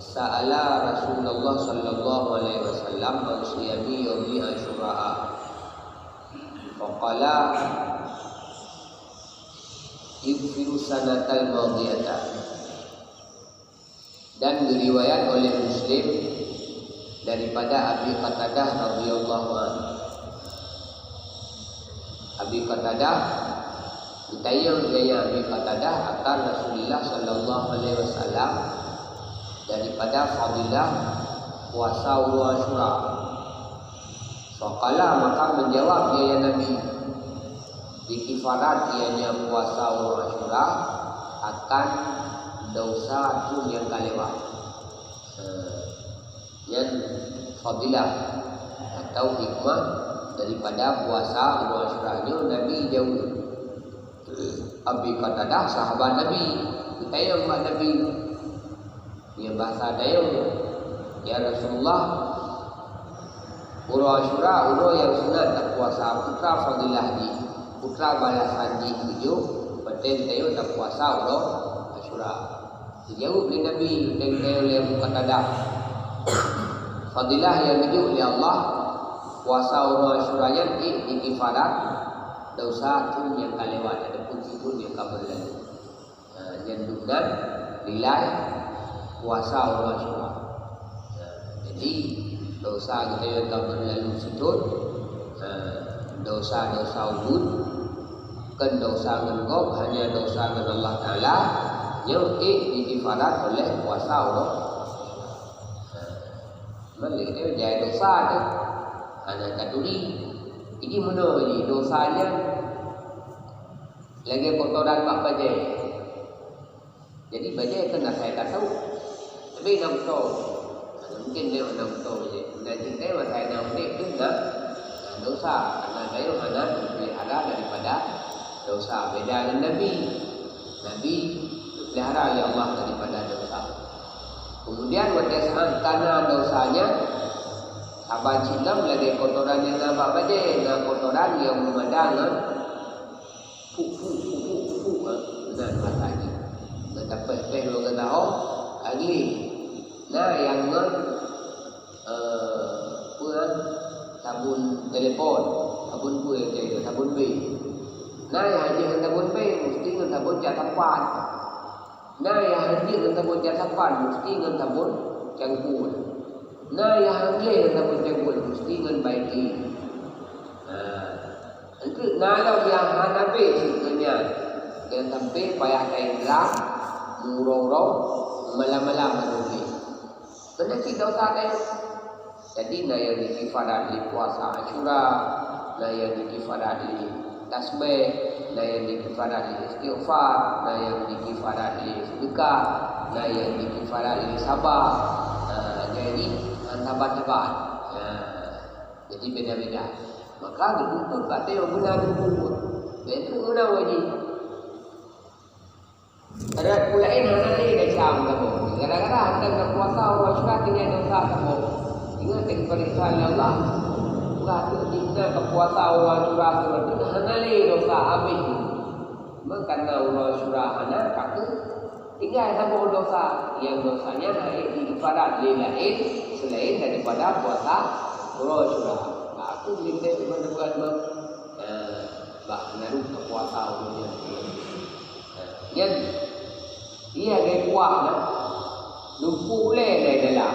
Sa'ala Rasulullah sallallahu alaihi wasallam an siyami yaumi Asyura. Faqala yufiru sanatal madiyata. Dan diriwayat oleh Muslim daripada Abi Qatadah radhiyallahu anhu. Abi Qatadah ditanya oleh Abi Qatadah akan Rasulullah sallallahu alaihi wasallam daripada fadilah puasa Asyura. Faqala, maka menjawab dia ya Nabi, di kifarat ianya puasa Asyura akan dosa tu yang kalewat. Yang fadilah atau hikmah daripada puasa Asyura-nya Nabi jauh. Abi Qatadah sahabat Nabi ditanya kepada Nabi, dia bahasa Dayung, ya Rasulullah, Asyura yang sunat tak puasa putra fadilah di putra balasan di 7 penting tayo tak puasa Asyura. Dijawab oleh Nabi dengan oleh Abu Qatadah, fadilah yang dijawab oleh Allah puasa Asyura yang ikifarat dosa tu yang kalewat ada pun situ yang kaberlalu. Yang dunan nilai puasa Asyura. Jadi dosa kita yang kaberlalu situ, dosa-dosa ubud, kan dosa ngengkop hanya dosa dengan Allah Taala yang dikifarat oleh puasa Allah. Balik dia jadi dosa tu. Anak katuli ini mana ni dosanya lagi kotoran mak bajai. Jadi bajai kena saya tak tahu. Tapi nak tahu. Mungkin dia nak tahu je. Dan kita saya nak tu nak dosa. Karena saya mana dipelihara daripada dosa. Beda dengan Nabi. Nabi dipelihara oleh Allah daripada dosa. Kemudian pada saat karena dosanya abang cilam lagi kotoran yang nampak bajai, dan kotoran yang memandang fufu dan matanya. Betapa lo kata lagi. Nah yang sabun telefon, sabun kue je, sabun B. Nah yang haji sabun B mesti dengan sabun jatapan. Nah yang haji dengan sabun jatapan mesti dengan sabun cangkul. Nah yang haji dengan sabun cangkul mesti dengan baiki. Itu kalau yang Hanafi sebenarnya dan sampai payah kain gerak, murong-rong, malam-malam menulis. Penyakit dosa kain. Jadi na yang dikifarat di puasa Asyura, na yang dikifarat di tasbih, na yang dikifarat di istighfar, na yang dikifarat di sedekah, na yang dikifarat di sabar. Jadi tabat-tabat. Jadi beda-beda. Maka dituntut kata yang benar dituntut. Itu guna wajib. Ada pulain nanti kacau kamu. Gara-gara hendak puasa Asyura tinggal dosa kamu. Ingat kepada Allah. Bukan kita kepuasa Asyura itu hanale dosa habis. Karena Asyura hana kata tinggal sama dosa yang dosanya naik di ibarat lain selain daripada puasa Asyura. Aku minta buat bah naruh kepuasa Asyura. Yang dia gay kuah dah. Lupa boleh dari dalam.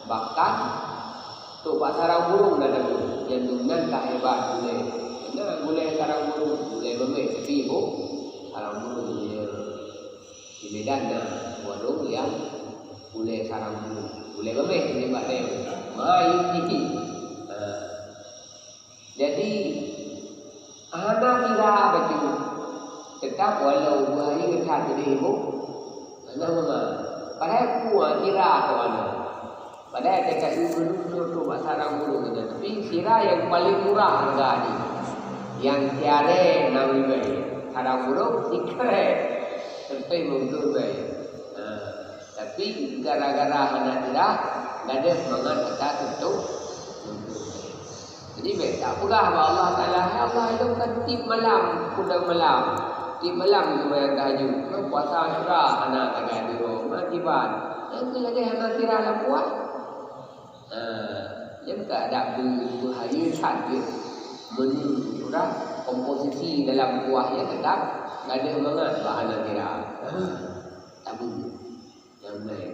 Bahkan tu pak sarang burung dah dulu. Yang dunan tak hebat boleh. Kena boleh sarang burung boleh bermain tapi ibu sarang burung dia di Medan dah warung yang boleh sarang burung boleh bermain ni pak dia. Mai ini. Jadi anak kira betul. Tetap walau bahaya ketat jadi ibu. Anak padahal kuat kira tu anak. Padahal dekat dulu tu sarang burung itu. Tapi kira yang paling murah harga ni. Yang tiada nama baik. Sarang burung tiga. Sampai mundur baik. Tapi gara-gara anak tidak ada semangat kita tentu. Jadi baik tak pula Allah Ta'ala. Allah hidupkan tip malam, kuda malam. di malam sembahyang tahajud. Puasa Asyura anak agak dulu. Akibat nanti lagi anak kira lah puas. Yang tak ada berhari saja menurut komposisi dalam kuahnya tetap tak ada semangat bahan kira. Tabu yang lain.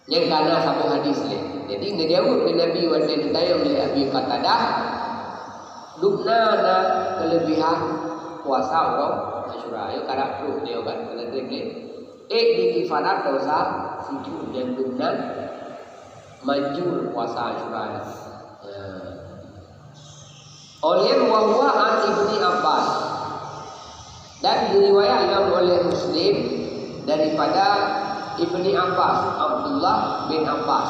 Yang kana satu hadis ni. Jadi ngejawab bin Nabi wa ditayang oleh Abi Qatadah. Duknana kelebihan puasa orang Asyura. Ayo karak tu dia kan kena terkait. Di kifarat dosa situ yang duknan manjur puasa Asyura. Oleh wahwa an Ibni Abbas dan diriwayatkan oleh Muslim daripada Ibni Abbas, Abdullah bin Abbas.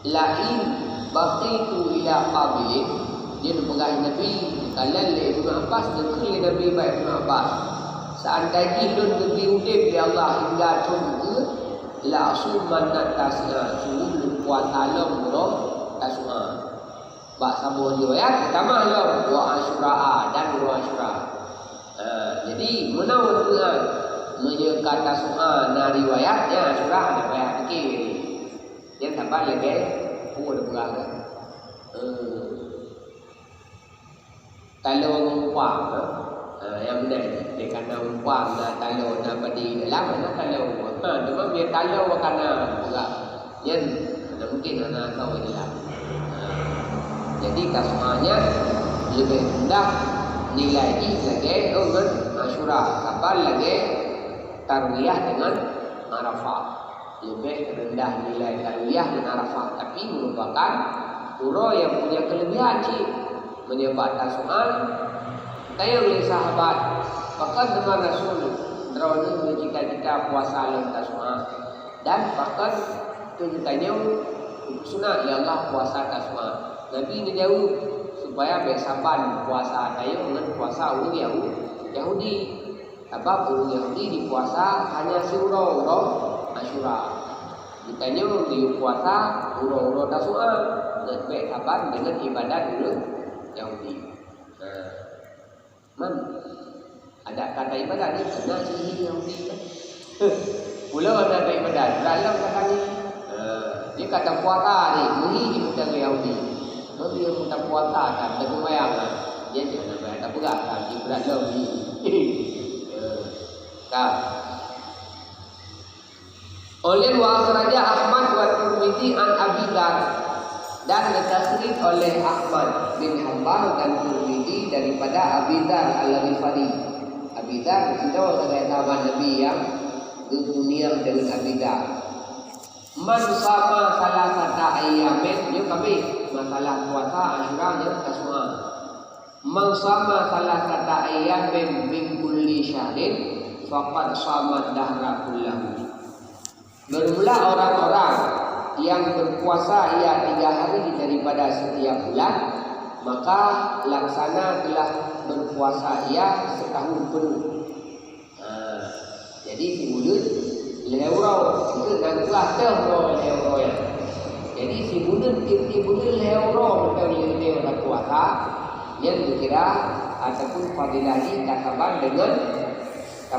Lain baqitu ila qabilin, dia pegang Nabi kalian le Ibnu Abbas dekil Nabi baik Ibnu Abbas. Seandainya dun lebih udip di Allah hingga tunggu la sumanat tasya suul puasa long roh tasua. Bak sambung riwayat pertama long wa Asyura dan wa Asyura. Jadi menawar dengan menyekat tasua na riwayatnya Asyura ada banyak fikir. Dia tambah lagi pun berang. Kalau umpam yang benar dia kena umpam na kalau na padi dalam na kalau cuma dia kalau kena berang. Yang mungkin anak tahu dia. Jadi tasmanya lebih rendah nilai ini lagi dengan Asyura. Kapan lagi tarwiyah dengan Arafah. Lebih rendah nilai tarwiyah dengan Arafah. Tapi merupakan pura yang punya kelebihan sih. Menyebab tasman. Tanya oleh sahabat. Bahkan dengan Rasul. Terlalu bercita-cita puasa dalam tasman. Dan bahkan itu ditanya sunat ya Allah puasa tasman. Nabi ni jauh supaya bersaban puasa tayo dengan puasa orang Yahudi. Sebab orang Yahudi di puasa hanya surau Asyura. Ditanya di puasa urau Tasua dan bersaban dengan ibadat orang Yahudi. Ada kata ibadat ni kena sihir Yahudi kan? Pulau ada ibadat dalam kata ni. Dia kata puasa ni muni di macam Yahudi. Kalau dia minta puasa kan, dia bayang kan. Dia jangan bayang, tak pegang kan. Dia berat lagi. Oleh wa akhraja Ahmad wa Tirmidzi an Abi Dzar dan ditasrif oleh Ahmad bin Hanbal dan Tirmidzi daripada Abi Dzar Al-Ghifari. Abi Dzar itu adalah sahabat Nabi yang berdunia dengan Abi Dzar. Man sama salah satu ayamin, dia kami masalah puasa Asyura yang tasma. Man sama salah satu ayamin min kulli syahrin faqad sama dahra kullahu. Bermula orang-orang yang berpuasa ia 3 hari daripada setiap bulan, maka laksana telah berpuasa ia setahun penuh. Jadi si mulut leurau itu dan telah leurau ya. Jadi si mulut tiap-tiap leurau betul dia dah puasa yang dikira ataupun fadilahnya kasaban dengan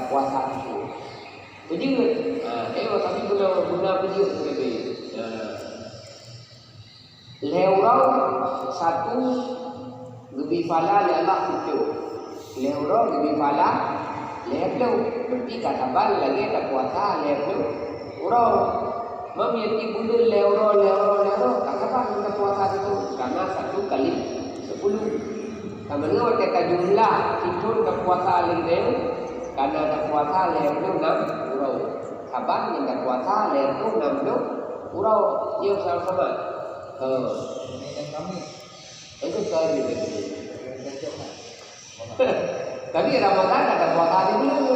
puasa itu. Jadi tapi guna video lebih. Leurau satu lebih fala ialah itu. Leurau lebih fala leurau berarti kasaban lagi ada puasa leurau. Urau memiliki bulu leurau kasaban kita puasa itu karena 1 kali 10. Kamera kata jumlah itu ke puasa leurau karena ada puasa leurau 6 urau. Kaban yang ada puasa leurau 6 urau dia sama-sama. Itu sekali tapi Ramadan ada puasa di bulan tu.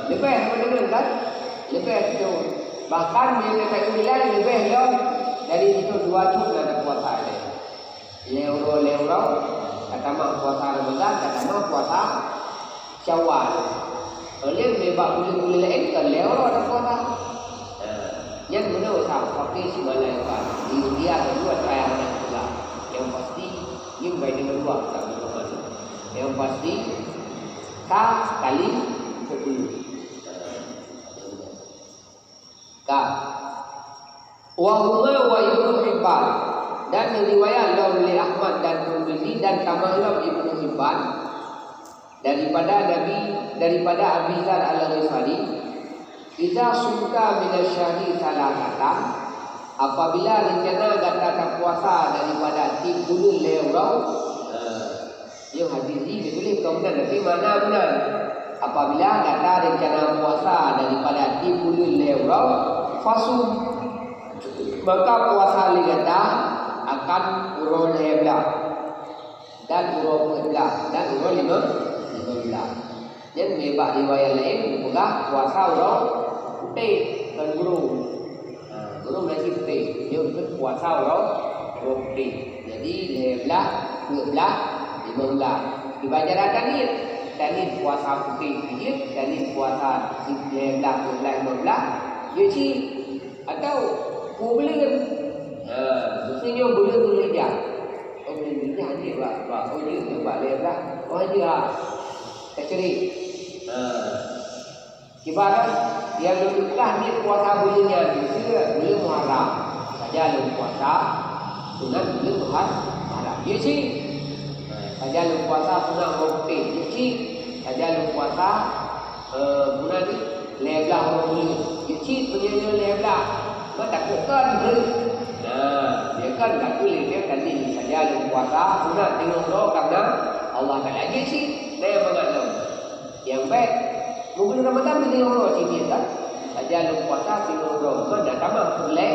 Lebih benar kan? Lebih itu. Bahkan dia kata bulan lebih jauh dari itu 2 tahun ada puasa dia. Leurau kata mak puasa Ramadan, kata mak puasa Syawal. Oleh bebak bulan-bulan lain kan leurau ada puasa. Yang benar sama pakai segala yang kan. Dia kedua saya pula. Yang pasti Yang baik dengan dua tak berapa. Yang pasti ka kali 10. Ka wa huma wa Ibnu Hibban, dan riwayat oleh Ahmad dan Tirmizi dan Tamahlam Ibnu Hibban daripada Abi Dzar Al-Ghifari, idza sumka minasy-syahri salatatan, apabila rencana kata puasa daripada 30 lewat. Yang hadis ini ditulis kemudian tapi mana benar? Apabila kata rencana puasa daripada 30 lewat, fasum, maka puasa ligata akan urul hebla dan urul hebla dan urul 15. Jadi bebas riwayat lain juga puasa urul putih dan guru masih putih. Dia itu puasa urul putih. Jadi hebla 15. Dibacakan ni tadi puasa putih sedikit, tadi puasa hebla 15. Jadi atau boleh kan? Maksudnya boleh je. Oh boleh je ni pak. Oh je pak lebah. Oh je ah. Keceri. Ibarat yang lebihlah ni puasa bulannya bisa bulan Muharram. Saja lu puasa sunat bulan Muharram. Ya sih. Saja lu puasa sunat Ramadan. Ya sih. Saja lu puasa bulan ni lebah bulan. Ya sih punya lebah. Kau takutkan ke? Nah, dia kan tak boleh dia tadi saja lu puasa sunat tengok roh karena Allah Taala aja sih dia mengatakan yang baik mungkin Ramadan tengok roh sini kan saja lu puasa tengok roh mana tambah boleh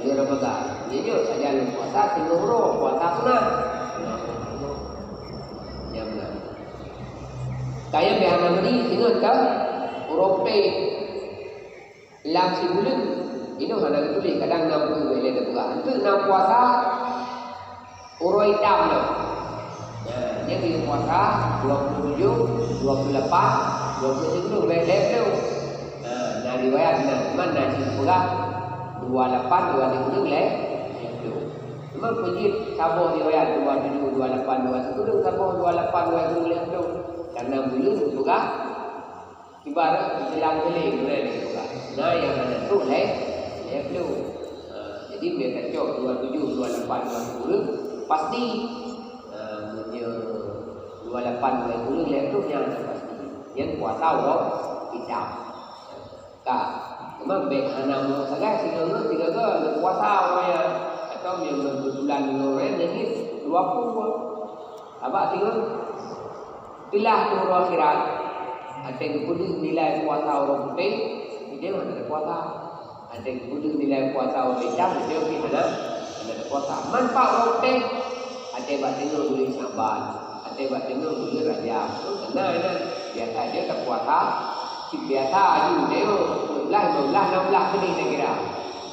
Ramadan jadi saja lu puasa tengok roh puasa sunat yang benar kayak biasa beri ingat kan Eropa lang si bulan ini ada tulis kadang 60 boleh ada buka. Itu nak puasa urut hitam tu. Dia kita puasa 27, 28, 29 boleh tu. Nah riwayat mana sih buka 28, 29 boleh. Memang puji sabar riwayat 27, 28, 29 tu sabar 28, 29 tu. Karena bulan buka ibarat jelang keling boleh buka. Nah yang ada tu Belum. Jadi dia kacau 27, 28, 20 pasti punya 28, 20 itu yang pasti. Yang puasa orang hitam. Kak, memang baik anak mau sangat tiga ke puasa orang yang atau yang berbulan orang jadi 20. Abang tiga pilah tu orang akhirat. Ada yang kudu nilai puasa orang putih, dia mana ada puasa. Ada yang kudu nilai puasa orang hitam, dia pergi mana? Ada puasa. Manfaat orang teh, ada yang tengok bulan Syaban, ada yang tengok bulan Rajab. Karena biasa dia tak puasa, biasa aja dia 12, 16 ini saya kira.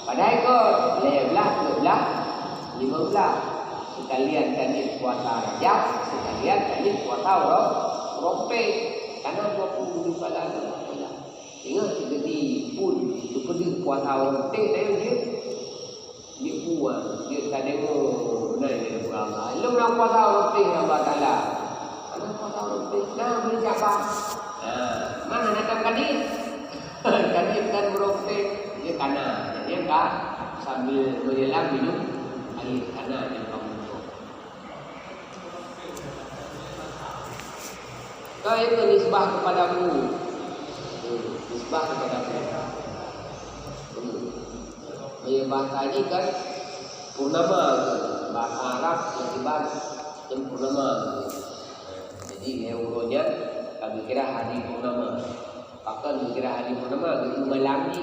Padahal ke 11, 12, 15. Sekalian tadi puasa Rajab, sekalian tadi puasa orang teh. Karena 20 bulan ingat jadi pun tu pergi puasa orang teh dia puas dia tak demo naik dia pulang lu nak puasa orang teh Allah Taala ada puasa orang teh nah beli siapa mana nak kadis kan orang teh dia kana dia kan sambil menyelam minum air kana yang kamu kau itu nisbah kepadamu nisbah kepada mereka. Bahasa ini kan purnama, bahasa Arab yang dibahas yang purnama. Jadi neuronya kami kira hari purnama. Bahkan kira hari purnama itu malam ni.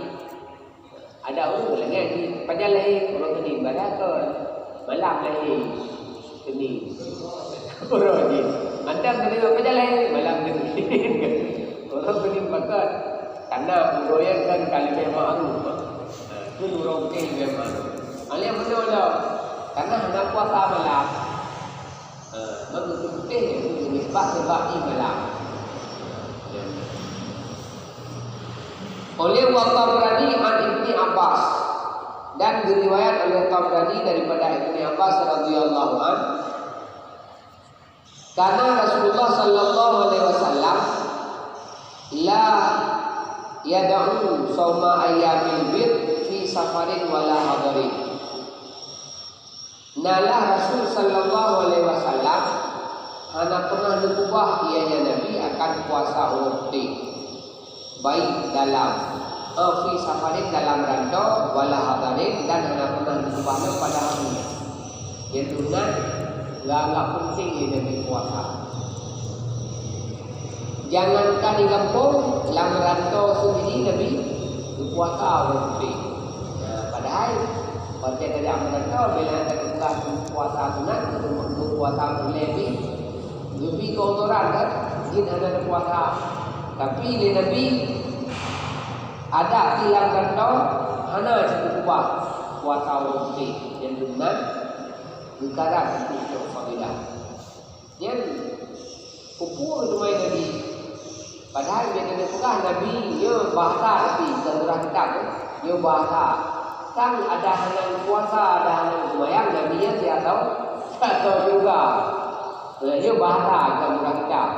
Ada orang lagi di pada lahir orang ini barakah malam lahir ini orang ini. Anda kena pada lahir malam ini. Orang ini bakat karena uroyan kan kalimah ma'ruf. Itu orang kalimah ma'ruf. Alia betul dah. Karena hendak puasa malam. Maka putih itu nisbah sebab ini malam. Oleh Tabrani an Ibni Abbas dan diriwayat oleh Tabrani daripada Ibni Abbas radhiyallahu an Karena Rasulullah sallallahu alaihi wasallam la yad'u shauma ayyamil bid fi safarin wala hadarin. Nalah Rasul sallallahu alaihi wasallam hana pernah berubah ianya Nabi akan puasa urti baik dalam fi safarin dalam rantau wala hadarin, dan hana pernah berubah pada hari yang dunan nggak penting ini Nabi puasa. Jangankan di kampung, dalam rantau sendiri Nabi berpuasa urti. Padahal pada dari rantau bila ada puasa sunat untuk puasa lebih keotoran kan, jin ada puasa. Tapi di Nabi ada tilang rantau hana cukup puasa urti yang dunan berkarat untuk fadilah. Yang pupuk itu main Nabi. Padahal dia kena pegah Nabi, dia bahasa Nabi dalam kitab, dia bahasa. Kan ada hanang puasa, ada hanang sembahyang, Nabi dia tidak tahu juga. Dia bahasa dalam kitab.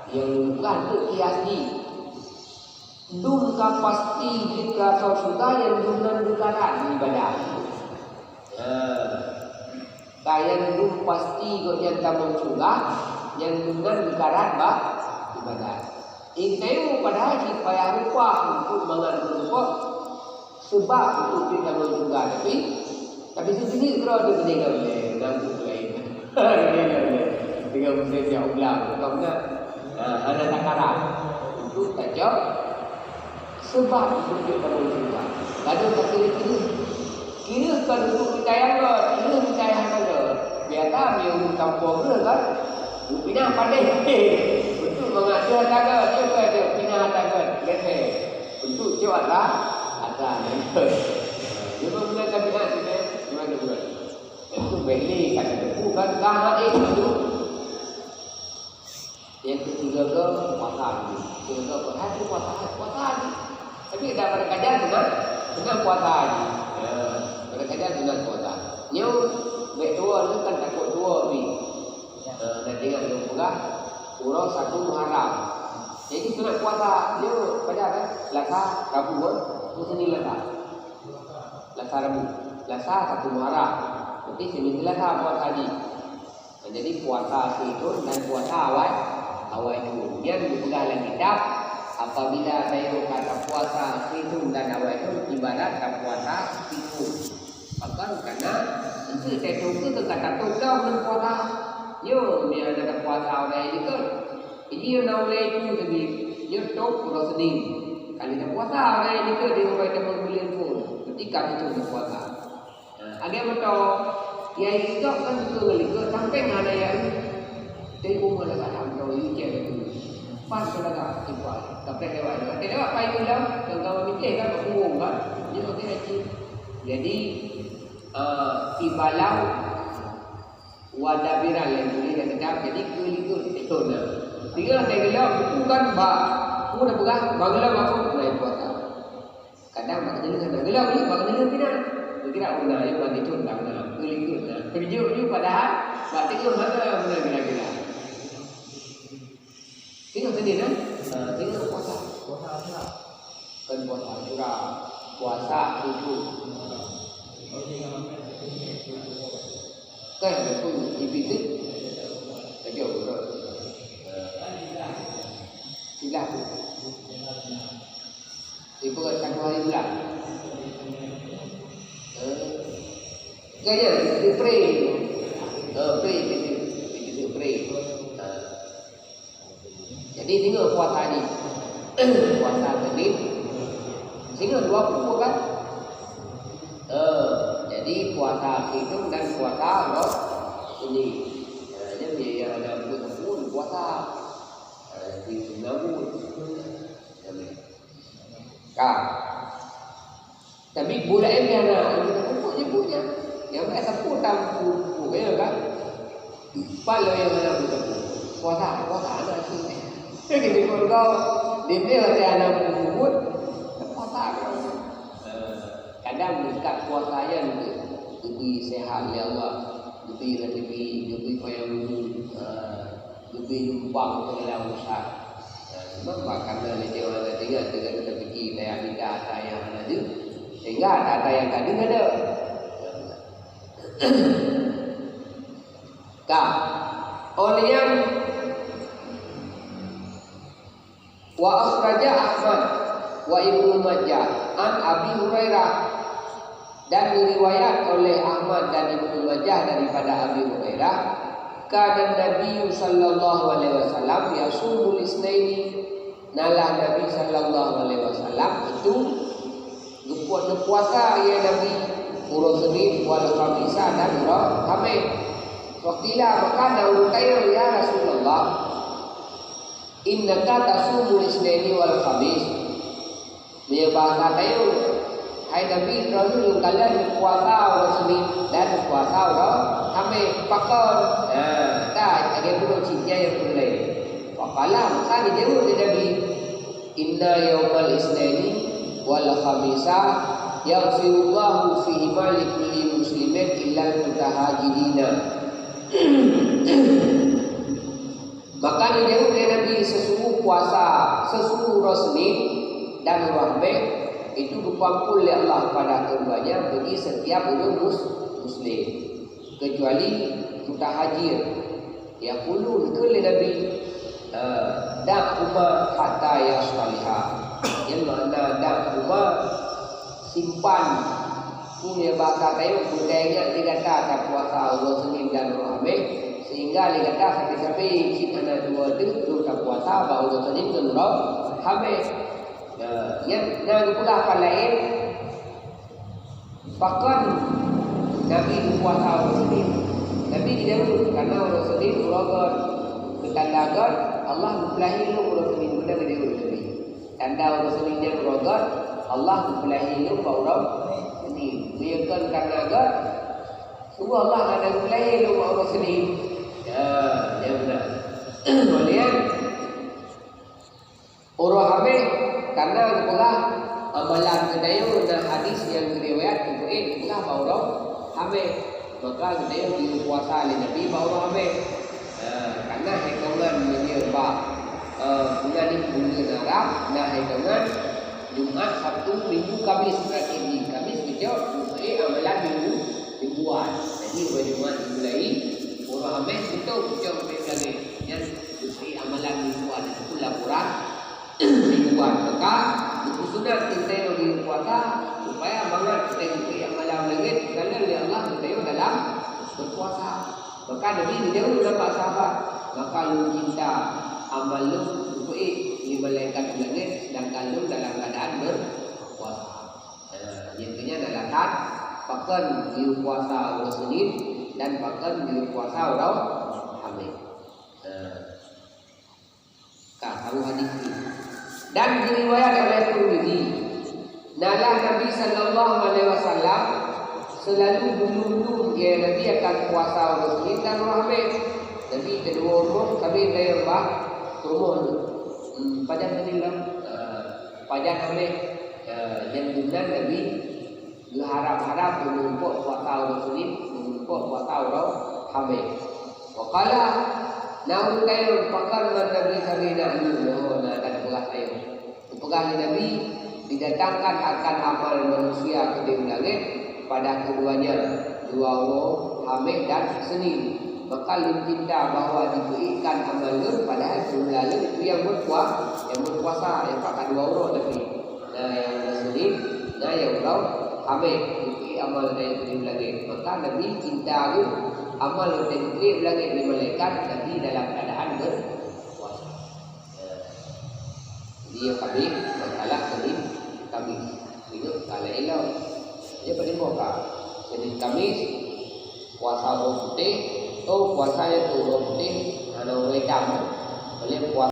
Yang bukan itu kias di. Dum pasti jika kau suka yang dunan berkarat ibadah. Kaya dulu pasti kau yang tamu juga yang dengan bikarat bah ibadat. Intemu pada haji payah rupa untuk mengandung sebab untuk kita juga, tapi sini kalau ada benda boleh nampak lain. Dengan benda yang ulang, kau nak ada takaran untuk tajam sebab untuk kita juga. Lalu tak kira kan untuk percaya ke, biasa dia kampung ke kan, pindah pandai, untuk mengajar tangga, dia pindah tangga, leher, untuk ceweklah ada leher. Dia menggunakan pindah kita, gimana buat? Itu beli kata debu kan, dah itu. Yang ketiga ke puasa, ketiga ke puasa. Tapi dah pada kajian dengan puasa. Kadang-kadang dengan puasa. Nyo baik dua tu kan takut dua bi. Nanti dengan yang pegah kurang satu Muharram. Jadi sunat puasa dia pada kan Selasa, Rabu tu sini Selasa. Selasa Rabu. Selasa satu Muharram. Nanti sini Selasa puasa haji. Jadi puasa itu dan puasa awal itu. Yang dipegang dalam kitab apabila saya kata puasa itu dan awal itu ibarat puasa itu. Maka karena itu saya tunggu tu kata tu kau belum puasa. Yo dia ada puasa orang itu. Ini orang itu jadi yo tok puasa sedih. Kali dah puasa orang itu dia orang itu berbulan pun. Ketika itu puasa. Ada betul. Ya itu kan betul ke sampai ada yang dia umur dah tak tahu ini dia itu. Pas sudah tak ikhlas. Tapi lewat. Tapi lewat apa itu dah? Kalau mikir kan umum kan. Dia mesti haji. Jadi Ibalau wadabiran yang boleh dah sedap jadi kelikut itu nah. Tiga saya bilang bukan aku dah pegang bagalah aku naik puasa. Kadang mak jadi kan gelau ni bagalah ni pindah. Kira guna yang bagi tu tak guna kelikut nah. Kerja padahal berarti tu mana benar kira-kira. Tengok tadi kan? Tengok puasa. Kan puasa surah, puasa itu. Kan ada pun ibit saja betul. Tidak. Ibu kan satu hari bulan. Gaya di pray. Pray itu pray. Jadi tinggal puasa ni. Puasa tadi. Tinggal 20 kan? Jadi puasa hitung dan puasa roh ini. Jadi ada pun puasa di Nabu. Tapi bulan ini ada kita pupuk je punya. Yang biasa putam pupuk ya kan. Kalau yang ada pupuk puasa ada sini. Jadi kalau dia ada pupuk puasa kadang dekat puasa yang lebih sehat ya Allah, lebih kaya lebih jumpa ke dalam usaha. Sebab karena dia orang tinggal kita fikir daya minda yang ada sehingga ada yang tadi ada. Oleh yang wa akhraja Ahmad wa Ibnu Majah an Abi Hurairah, dan diriwayat oleh Ahmad dan Ibnu Majah daripada Abi Hurairah, kana Nabi sallallahu alaihi wasallam yasumul isnaini, nalah Nabi sallallahu alaihi wasallam itu berpuasa ya Nabi urus Senin wal Khamisa dan urus Khamis. Waqila maka daun kayu ya Rasulullah, innaka tasumul isnaini wal Khamis. Dia bahasa kayu, hai Nabi Rasul kalian puasa urus Senin dan puasa urus Khamis. Pakon, tak ada pun cinta yang boleh. Waqala maka dia Nabi, inna yaumal isnaini wal Khamisa yaghfirullahu fihi ma likulli muslimin illa al-mutahajirina. Maka dijauh oleh Nabi sesungguh puasa, sesungguh Senin dan Rahmah itu dipampul oleh Allah pada keduanya bagi setiap muslim kecuali mutahajir. Ya qulu itu oleh Nabi da'uma hatta yastalihah, yang mana da'uma simpan punya bahasa kayu budaya dia kata tak puasa Allah Senin dan Rahmah, sehingga dia kata sampai-sampai kita nak dua tu tak puasa Allah Senin dan Rahmah. Yang nak pula apa lain bahkan Nabi puasa Allah Senin, Nabi tidak karena Allah Senin urogan ketandakan Allah mempelahi lu Allah Senin benda dia Nabi tanda Allah Senin dia urogan Allah mempelahi lu orang ini biarkan karena agak semua Allah ada mulai lu Allah Senin. Ya benar. Kemudian orang Hamid karena pula amalan kedayu dan hadis yang diriwayat itu pula orang Hamid, maka kedayu di puasa oleh Nabi orang Hamid. Karena hitungan menyebab bulan ini bulan Arab, nah hitungan Jumat, Sabtu, Minggu, Kamis berarti di Kamis kita amalan minggu mingguan. Jadi pada Jumat dimulai orang Hamis itu kita lagi yang amalan mingguan itu laporan mingguan. Maka itu sudah kita di puasa supaya banget kita amalan lagi kerana oleh Allah kita dalam berpuasa. Maka Nabi dia dapat sahabat, maka lu cinta amal lu di malaikat langit sedangkan lu dalam keadaan berpuasa. Intinya dalam keadaan bahkan di puasa orang Senin dan bahkan di puasa orang Khamis. Tahu hadis ini. Dan diriwayat oleh Tirmidzi, nalah Nabi sallallahu alaihi wasallam selalu dulu dia Nabi akan puasa orang Senin dan Khamis. Nabi kedua umur kami dari rumah pada menilai pada kami yang bulan Nabi harap-harap menumpuk puasa orang Senin, menumpuk puasa orang Khamis. Waqala naun kayu pakar Nabi sabina dulu dan pegang kayu. Pegang Nabi didatangkan akan amal manusia ke di langit pada keduanya dua orang Khamis dan Senin. Maka cinta bahawa diberikan amalan pada sebelum itu yang berpuasa yang pakai dua orang tapi yang Senin yang orang Khamis diberi amal yang diberi lagi. Maka Nabi cinta itu amal yang diberi lagi di malaikat Nabi dalam keadaan berpuasa. Dia Khamis masalah Senin Khamis itu kalau ilau dia pada muka Senin Khamis puasa orang putih. Puasa itu orang putih ada orang hitam boleh puasa